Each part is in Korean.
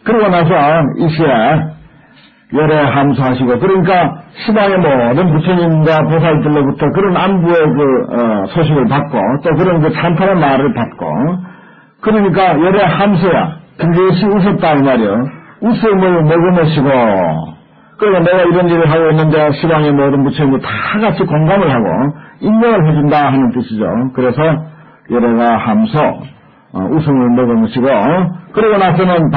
그러고 나서 이시에 열애 함수하시고, 그러니까 시방의 모든 부처님과 보살들로부터 그런 안부의 소식을 받고, 또 그런 찬탄의 말을 받고, 그러니까 열애 함수야. 그것이 웃었다 이 말이요. 웃음을 머금으시고, 그러니까 내가 이런 일을 하고 있는데 시방의 모든 부처님과 다 같이 공감을 하고 인정을 해준다 하는 뜻이죠. 그래서 열애가 함수, 웃음을 머금으시고, 그러고 나서는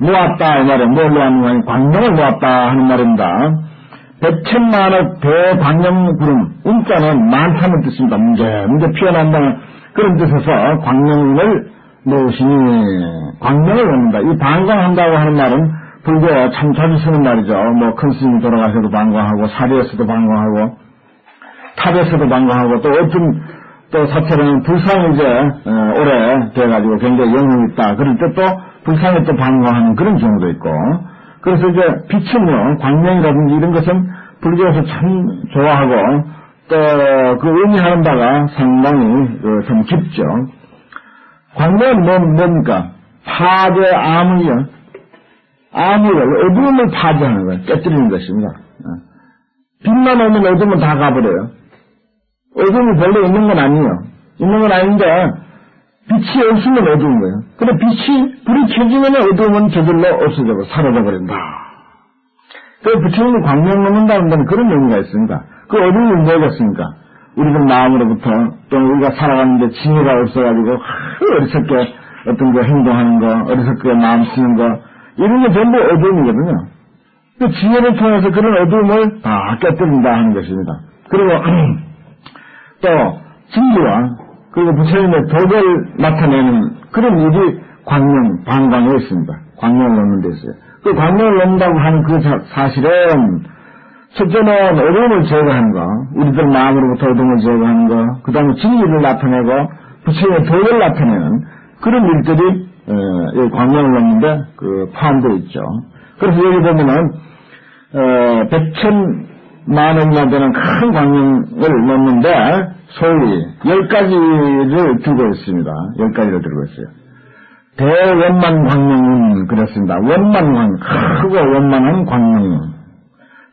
모았다 이 말이에요. 뭘로 하는 거냐? 광명을 모았다 하는 말입니다. 백천만억 대광명구름, 운자는 많다는 뜻입니다. 문제 피어난다는 그런 뜻에서 광명을 놓으시니, 광명을 놓는다. 이 방광한다고 하는 말은 불교 참 자주 쓰는 말이죠. 뭐 큰 스님이 돌아가셔도 방광하고, 사리에서도 방광하고, 탑에서도 방광하고, 또 어떤 또 사찰은 불상이 이제 오래 돼가지고 굉장히 영향이 있다. 그럴 때 또 불상에 또 방광하는 그런 경우도 있고, 그래서 이제 빛은요, 광명이라든지 이런 것은 불교에서 참 좋아하고, 또 그 의미하는 바가 상당히 좀 깊죠. 광명은 뭡니까? 파괴 암을요. 암을, 어두움을 파괴하는 거예요. 깨뜨리는 것입니다. 빛만 오면 어두움은 다 가버려요. 어둠이 별로 있는 건 아니에요. 있는 건 아닌데 빛이 없으면 어두운 거예요. 근데 불이 켜지면 어두움은 저절로 없어져 사라져버린다. 그 부처님이 광명 놓는다는 데는 그런 의미가 있습니다. 그 어두움이 뭐겠습니까? 우리들 마음으로부터 또 우리가 살아가는데 진리가 없어가지고 어리석게 어떤 거 행동하는 거, 어리석게 마음 쓰는 거, 이런 게 전부 어두움이거든요. 그 지혜를 통해서 그런 어두움을 다 깨뜨린다 하는 것입니다. 그리고 또 진리와 그리고 부처님의 덕을 나타내는 그런 일이 광명, 방광에 있습니다. 광명을 넣는 데 있어요. 그 광명을 넣는다고 하는 그 사실은 첫째는 어두움을 제거하는 거, 우리들 마음으로부터 어두움을 제거하는 거, 그 다음에 진리를 나타내고 부처님의 덕을 나타내는 그런 일들이 여기 광명을 넣는데 포함되어 있죠. 그래서 여기 보면은 100,000만원이나 되는 큰 광명을 넣는데 소위 10가지를 들고 있습니다. 10가지를 들고 있어요. 대원만 광명은 그렇습니다. 원만광, 크고 원만한 광명,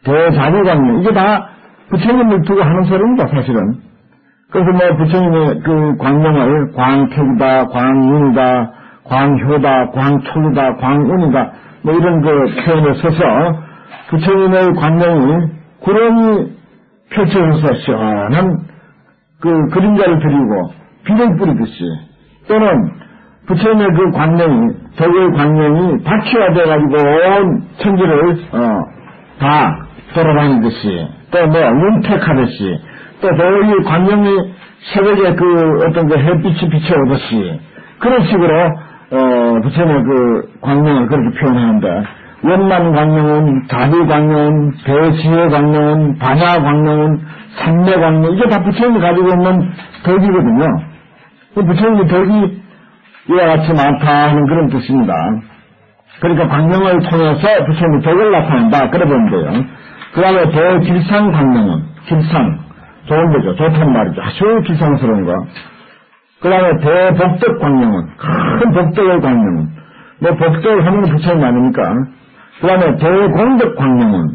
대자비 광명, 이게 다 부처님을 두고 하는 소리입니다, 사실은. 그래서 뭐 부처님의 그 광명을 광택이다, 광윤이다, 광효다, 광촉이다, 광운이다, 뭐 이런 그 표현을 써서 부처님의 광명이 구름이 펼쳐져서 시원한 그 그림자를 드리고 비를 뿌리듯이, 또는 부처님의 그 광명이, 덕의 광명이 바퀴화돼가지고 온 천지를 다 돌아다니듯이, 또 뭐 윤택하듯이, 또 덕의 광명이 새벽에 그 어떤 그 햇빛이 비춰오듯이, 그런 식으로 부처님의 그 광명을 그렇게 표현하는데, 원만 광명은, 다비 광명은, 대지혜 광명은, 반야 광명은, 삼매 광명, 이게 다 부처님이 가지고 있는 덕이거든요. 부처님의 덕이 이와 같이 많다 하는 그런 뜻입니다. 그러니까 광명을 통해서 부처님의 덕을 나타낸다, 그래 보면 돼요. 그 다음에 대길상 광명은, 길상, 좋은 거죠. 좋단 말이죠. 아주 길상스러운 거. 그 다음에 대복덕 광명은, 큰 복덕의 광명은, 뭐 복덕을 하면 부처님 아닙니까? 그 다음에 대공덕 광명은,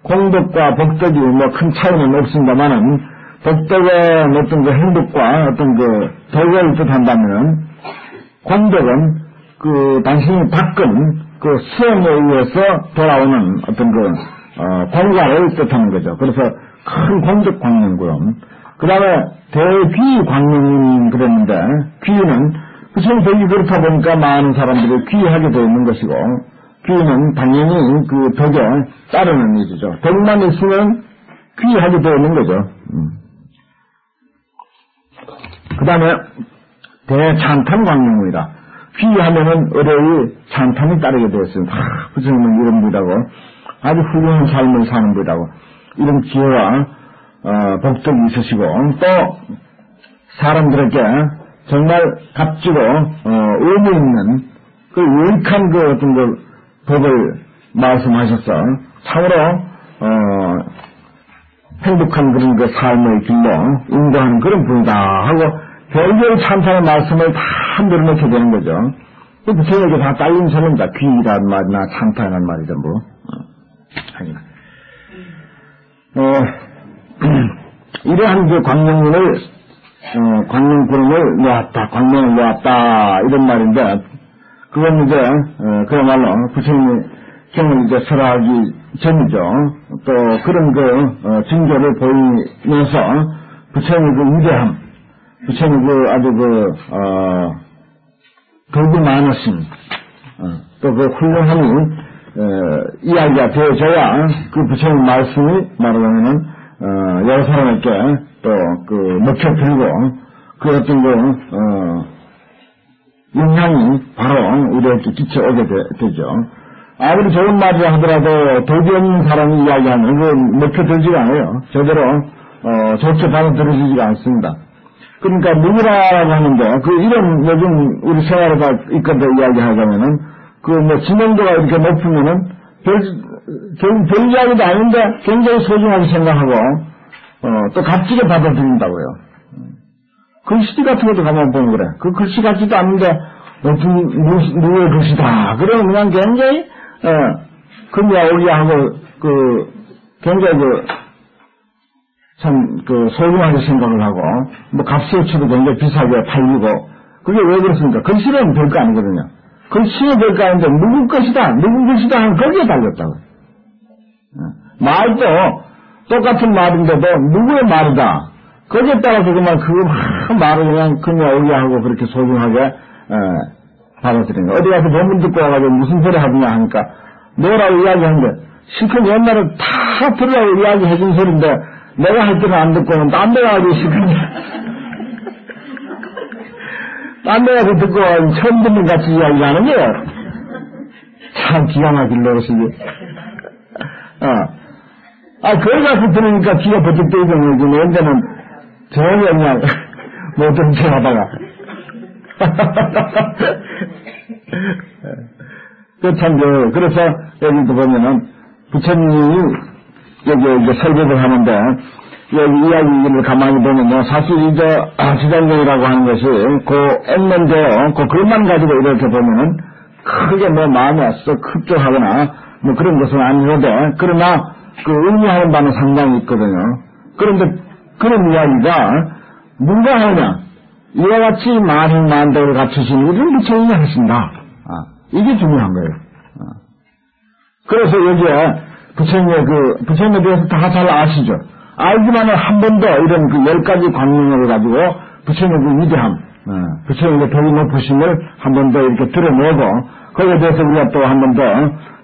공덕과 복덕이 뭐 큰 차이는 없습니다만은, 복덕의 어떤 그 행복과 어떤 그 덕을 뜻한다면, 공덕은 그 당신이 닦은 그 수행에 의해서 돌아오는 어떤 그 공과를 뜻하는 거죠. 그래서 큰 공덕 광명고요. 그 다음에 대귀 광명은 그랬는데, 귀는 부처님 덕이 그렇다 보니까 많은 사람들이 귀하게 되어 있는 것이고, 귀는 당연히 그 덕에 따르는 일이죠. 덕만 있으면 귀하게 되어 있는 거죠. 그 다음에 대찬탄 광명이다. 귀하면은 의뢰의 찬탄이 따르게 되었습니다. 부처님은 이런 분이라고, 아주 훌륭한 삶을 사는 분이라고, 이런 기회와 복덕이 있으시고, 또 사람들에게 정말 값지고 의미 있는 그 유익한 그 어떤 그 법을 말씀하셔서 참으로 행복한 그런 그 삶의 길로 인도하는 그런 분이다 하고 별별 찬탄의 말씀을 다 늘어놓게 되는 거죠. 그 부처님에게 다 딸린 소리입니다. 귀란 말이나 참타란 말이든 뭐. 이러한 그 광명구름을 놓았다, 광명을 놓았다, 이런 말인데, 그건 이제, 그야말로 부처님이 경을 이제 설하기 전이죠. 또 그런 징조를 보이면서 부처님의 그 위대함, 부처님의 그 아주 덕이 많으신, 또 그 훌륭함이, 이야기가 되어져야 그 부처님 말씀이 말하자면은, 여러 사람에게 또 먹혀들고, 그 어떤 영향이 바로 우리에게 끼쳐오게 되죠. 아무리 좋은 말이라 하더라도 덕이 없는 사람이 이야기하면 그건 먹혀들지가 않아요. 제대로 좋게 받아들여지지가 않습니다. 그러니까 누구라고 하는데 이런 요즘 우리 생활에 있거든 이야기하자면은 지명도가 이렇게 높으면은 별 이야기도 아닌데 굉장히 소중하게 생각하고 또 값지게 받아들인다고요. 글씨 같은 것도 가만 보면 그래. 그 글씨 같지도 않은데 누구의 글씨다. 그러면 그냥 굉장히 금이야오기야 하고 굉장히 소중하게 생각을 하고 값어치도 굉장히 비싸게 팔리고 그게 왜 그렇습니까? 글씨는 별거 아니거든요. 글씨는 별거 아닌데 누구 것이다, 누구 글씨다 하면 거기에 달렸다고. 말도 똑같은 말인데도 누구의 말이다. 거기에 따라서 그만 말을 그냥 금이야오기야 하고 그렇게 소중하게 받아들이는 거야. 어디 가서 본문 듣고 와가지고 무슨 소리 하느냐 하니까 뭐라고 이야기하는데 실컷 옛날에 다 들으라고 이야기해준 소리인데 내가 할 때는 안 듣고는 딴 데 가가지고 실컷 딴 데 가서 듣고 처음 듣는 같이 이야기하는 거예요. 참 기가 막힐 노릇이지. 거기 가서 들으니까 귀가 버쩍 뜨이더니 언제는 조용히 그냥 못 듣는 척 하다가 그래서 여기도 보면은 부처님이 여기 이제 설법을 하는데 여기 이야기를 가만히 보면요 사실 지장경이라고 하는 것이 앵면데요 글만 가지고 이렇게 보면은 크게 마음에 썩 흡족하거나 그런 것은 아니는데 그러나 의미하는 바는 상당히 있거든요. 그런데 그런 이야기가 누가 하냐 이와 같이 많은 만덕을 갖추신 우리는 부처님이 하신다. 이게 중요한 거예요. 그래서 여기에 부처님에 대해서 다 잘 아시죠? 알지만은 한 번 더 이런 10가지 광명을 가지고 부처님의 위대함, 부처님의 덕이 높으심을 한 번 더 이렇게 드러내고, 거기에 대해서 우리가 또 한 번 더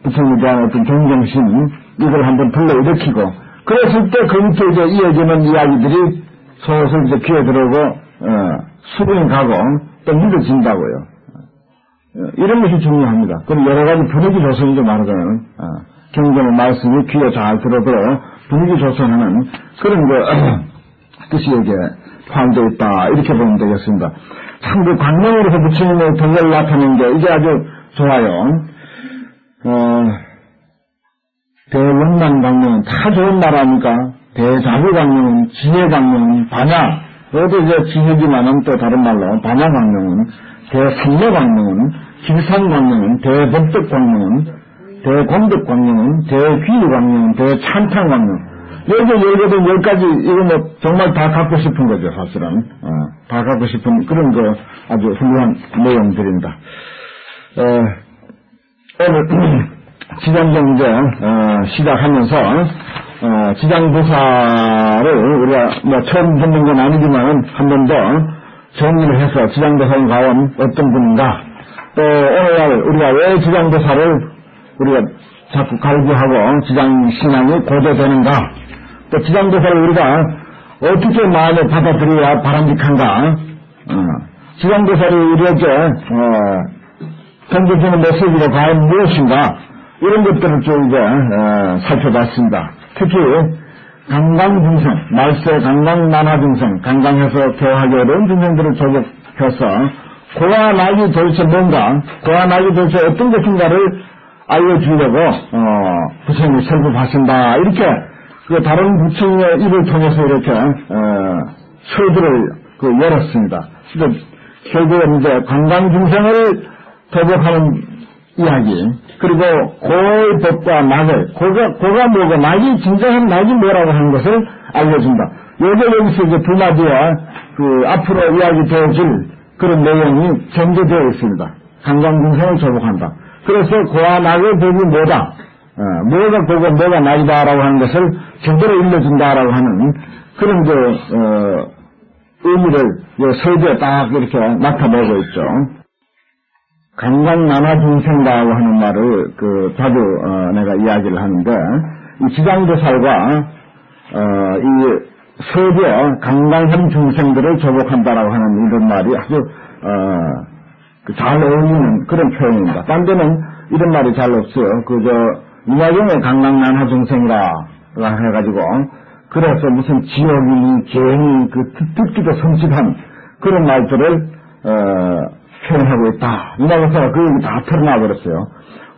부처님에 대한 어떤 경쟁심, 이걸 한번 불러일으키고, 그랬을 때 그 밑에 이제 이어지는 이야기들이 슬슬 이제 귀에 들어오고, 수긍이 가고, 또 믿어진다고요. 이런 것이 중요합니다. 그럼 여러 가지 분위기 조성이죠, 말하자면. 경전의 말씀이 귀에 잘 들어도 분위기 조성하는 그런 뜻이 여기에 포함되어 있다. 이렇게 보면 되겠습니다. 참, 광명으로서 부처님의 덕을 나타내는 게 이게 아주 좋아요. 대원만 광명은 다 좋은 말하니까 대자부 광명은 지혜 광명은 반야. 그것도 이제 지혜지만은 또 다른 말로 반야 광명은 대산려 광명은 길산 광명은 대법덕 광명은 대공덕 광명은 대귀 광명은 대찬탄 광명. 여기 열거든 10가지 이거 정말 다 갖고 싶은 거죠 사실은. 다 갖고 싶은 그런 아주 훌륭한 내용들입니다. 오늘 지장경 이제 시작하면서 지장도사를 우리가 처음 듣는 건 아니지만 한 번 더 정리를 해서 지장도사인 과연 어떤 분인가, 또 오늘날 우리가 왜 지장도사를 우리가 자꾸 갈구하고 지장신앙이 고도되는가, 또 지장도사를 우리가 어떻게 마음에 받아들여야 바람직한가, 지장도사를 우리에게 던져주는 메시지가 과연 무엇인가, 이런 것들을 좀 이제 살펴봤습니다. 특히 강강중생, 말세 강강만화중생, 강강해서 교하기 어려운 중생들을 조격해서 고와 낙이 도대체 뭔가, 고와 낙이 도대체 어떤 것인가를 알려주려고 부처님이 설법하신다. 이렇게 다른 부처님의 입을 통해서 이렇게 서두를 열었습니다. 결국은 이제 강강중생을 도복하는 이야기, 그리고 고의 법과 낙을, 고가 뭐고 낙이 진정한 낙이 뭐라고 하는 것을 알려준다. 여기서 이제 두 마디와 그 앞으로 이야기 되어질 그런 내용이 전제되어 있습니다. 강강중생을 조복한다. 그래서 고와 낙의 법이 뭐다, 뭐가 고고 뭐가 낙이다라고 하는 것을 제대로 일러준다라고 하는 그런 의미를 서두에 딱 이렇게 나타내고 있죠. 강강나나중생이라고 하는 말을 자주 내가 이야기를 하는데, 이 지장도살과 이 서두에 강강한 중생들을 조복한다라고 하는 이런 말이 아주 잘 어울리는 그런 표현입니다. 딴 데는 이런 말이 잘 없어요. 이화경의 강강나나 중생이라 해가지고, 그래서 무슨 지옥이니 죄니 듣기도 섬찟한 그런 말들을 표현하고 있다. 이화경사가 그 얘기 다 털어놔 버렸어요.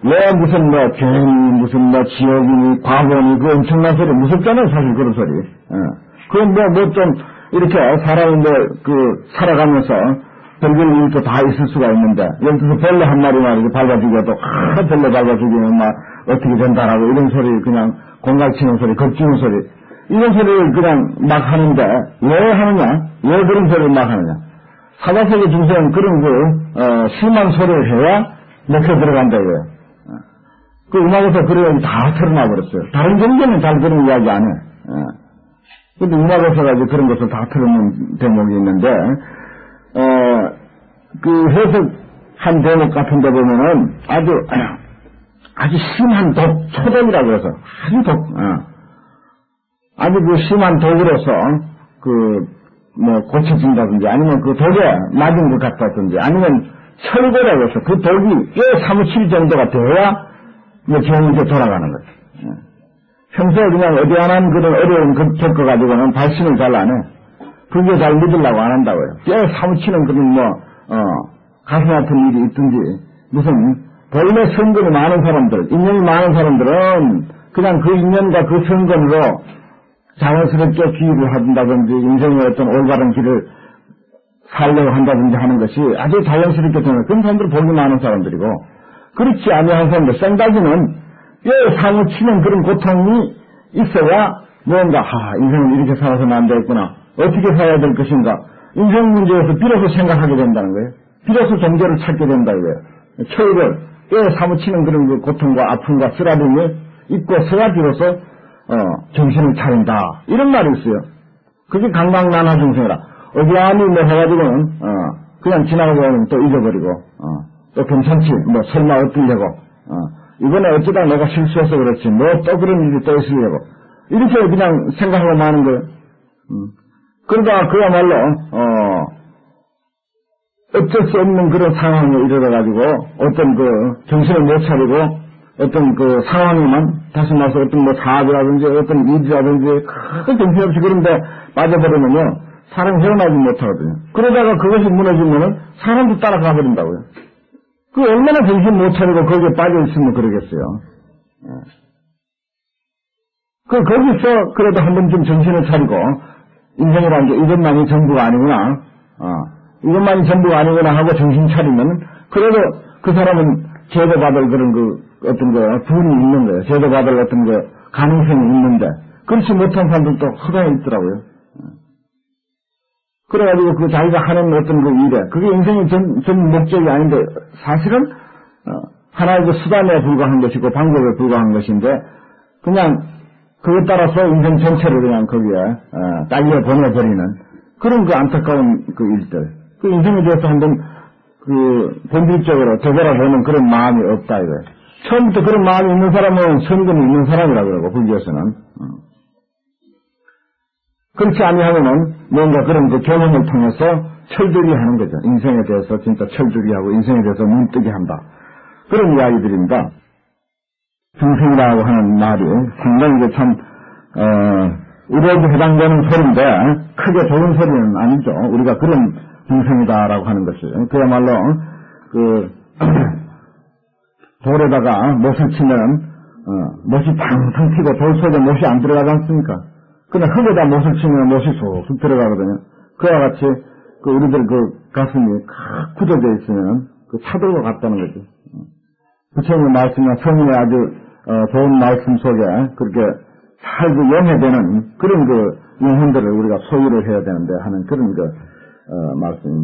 왜 무슨 죄니 무슨 지옥이니 과거니 그 엄청난 소리, 무섭잖아요 사실 그런 소리. 그건 좀 이렇게 사람이 살아가면서 별별 일도 다 있을 수가 있는데, 예를 들어서 벌레 한 마리만 이렇게 밟아 죽여도 벌레 밟아 죽이면 어떻게 된다라고 이런 소리, 그냥 공갈치는 소리, 겁주는 소리, 이런 소리를 그냥 막 하는데 왜 하느냐? 왜 그런 소리를 막 하느냐? 사바세계 중생은 그런 심한 소리를 해야 먹혀 들어간다 이거예요. 그 음악에서 그런 얘기 다 털어놔 버렸어요. 다른 경제는 잘 그런 이야기 안 해. 근데 음악에서가 이제 그런 것을 다 털어놓은 대목이 있는데, 그 해석한 대목 같은 데 보면은 아주 심한 초독이라고 해서 아주 그 심한 독으로서 고쳐진다든지, 아니면 그 독에 맞은 것 같다든지, 아니면 철거라고 해서 그 독이 꽤 사무칠 정도가 돼야 병이 이제 돌아가는 거죠. 평소에 그냥 어디안한 그런 어려운 것 겪어가지고는 발심을 잘 안 해. 그게 잘 믿으려고 안 한다고요. 꽤 사무치는 그런 가슴 아픈 일이 있든지, 무슨 본래 선근이 많은 사람들, 인연이 많은 사람들은 그냥 그 인연과 그 선근으로 자연스럽게 기회를 한다든지, 인생의 어떤 올바른 길을 살려고 한다든지 하는 것이 아주 자연스럽게 되는 그런 사람들은 복이 많은 사람들이고, 그렇지 아니한 사람들, 생다지는 꽤 사무치는 그런 고통이 있어야 뭔가 인생을 이렇게 살아서는 안 되겠구나, 어떻게 살아야 될 것인가, 인생 문제에서 비로소 생각하게 된다는 거예요. 비로소 정죄를 찾게 된다 이거예요. 초일을 꽤 사무치는 그런 그 고통과 아픔과 쓰라림이 있고서야 비로소 정신을 차린다, 이런 말이 있어요. 그게 강강나나 중생이라. 어디아니 해가지고는 그냥 지나가고 또 잊어버리고, 또 괜찮지 설마 어쩌려고, 이번에 어쩌다 내가 실수해서 그렇지 또 그런 일이 또 있으려고 이렇게 그냥 생각하고 마는 거예요. 그러다가 그야말로 어쩔 수 없는 그런 상황에 이르러가지고 어떤 정신을 못 차리고 어떤 상황에만, 다시 말해서 어떤 사업이라든지 어떤 일이라든지 큰 정신없이 그런데 빠져버리면요, 사람이 헤어나지 못하거든요. 그러다가 그것이 무너지면은 사람도 따라가 버린다고요. 얼마나 정신 못 차리고 거기에 빠져있으면 그러겠어요. 거기서 그래도 한 번쯤 정신을 차리고, 인생이라는 게 이것만이 전부가 아니구나, 이것만이 전부가 아니구나 하고 정신 차리면, 그래도 그 사람은 제도받을 그런 어떤 분이 있는 거예요. 제도받을 어떤 가능성이 있는데, 그렇지 못한 사람들도 허다해 있더라고요. 그래가지고 자기가 하는 어떤 일에, 그게 인생의 전 목적이 아닌데, 사실은, 하나의 수단에 불과한 것이고, 방법에 불과한 것인데, 그냥, 그것 따라서 인생 전체를 그냥 거기에, 딸려 보내버리는, 그런 안타까운 일들. 인생에 대해서 한번, 본질적으로 되돌아보는 그런 마음이 없다, 이거예요. 처음부터 그런 마음이 있는 사람은 선근이 있는 사람이라고 그러고, 불교에서는. 그렇지 아니하면은 뭔가 그런 경험을 통해서 철들이 하는 거죠. 인생에 대해서 진짜 철들이 하고 인생에 대해서 눈뜨게 한다. 그런 이야기들입니다. 중생이라고 하는 말이 상당히 참 우리에게 해당되는 소리인데 크게 좋은 소리는 아니죠. 우리가 그런 중생이다라고 하는 것이 그야말로 돌에다가 못을 치면 못이 팡팡 튀고 돌 속에 못이 안 들어가지 않습니까? 그냥 흙에다 못을 치면 못이 쏙 들어가거든요. 그와 같이 우리들 가슴이 굳어져 있으면 그 차들과 같다는 거죠. 부처님의 말씀이나 성인의 아주 좋은 말씀 속에 그렇게 잘 그 영해되는 그런 그 영혼들을 우리가 소유를 해야 되는데 하는 그런 그 말씀입니다.